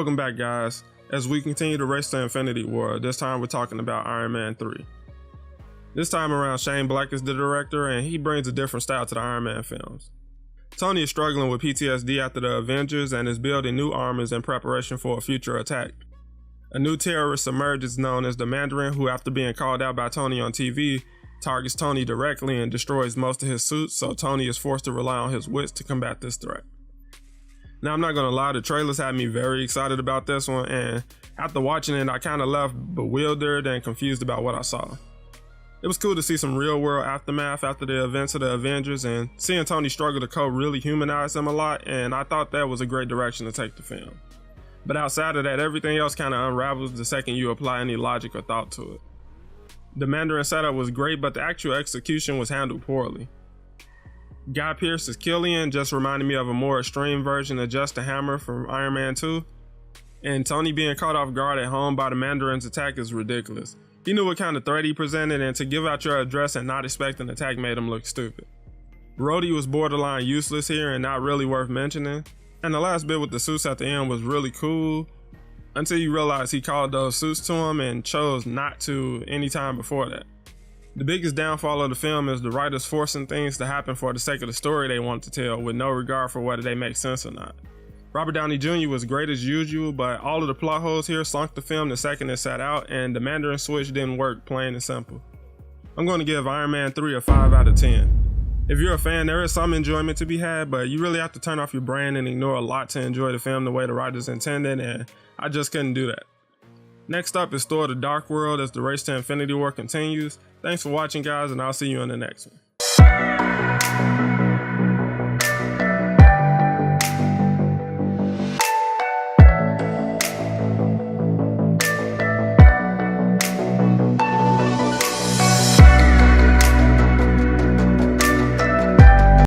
Welcome back, guys, as we continue to race to Infinity War. This time we're talking about Iron Man 3. This time around, Shane Black is the director, and he brings a different style to the Iron Man films. Tony is struggling with PTSD after the Avengers and is building new armors in preparation for a future attack. A new terrorist emerges known as the Mandarin, who, after being called out by Tony on TV, targets Tony directly and destroys most of his suits, so Tony is forced to rely on his wits to combat this threat. Now, I'm not gonna lie, the trailers had me very excited about this one, and after watching it, I kind of left bewildered and confused about what I saw. It was cool to see some real world aftermath after the events of the Avengers, and seeing Tony struggle to cope really humanized him a lot, and I thought that was a great direction to take the film. But outside of that, everything else kind of unravels the second you apply any logic or thought to it. The Mandarin setup was great, but the actual execution was handled poorly. Guy Pearce's Killian just reminded me of a more extreme version of Just a Hammer from Iron Man 2. And Tony being caught off guard at home by the Mandarin's attack is ridiculous. He knew what kind of threat he presented, and to give out your address and not expect an attack made him look stupid. Rhodey was borderline useless here and not really worth mentioning. And the last bit with the suits at the end was really cool, until you realize he called those suits to him and chose not to any time before that. The biggest downfall of the film is the writers forcing things to happen for the sake of the story they want to tell, with no regard for whether they make sense or not. Robert Downey Jr. was great as usual, but all of the plot holes here sunk the film the second it sat out, and the Mandarin switch didn't work, plain and simple. I'm going to give Iron Man 3 a 5 out of 10. If you're a fan, there is some enjoyment to be had, but you really have to turn off your brain and ignore a lot to enjoy the film the way the writers intended, and I just couldn't do that. Next up is Thor: The Dark World as the race to Infinity War continues. Thanks for watching, guys, and I'll see you in the next one.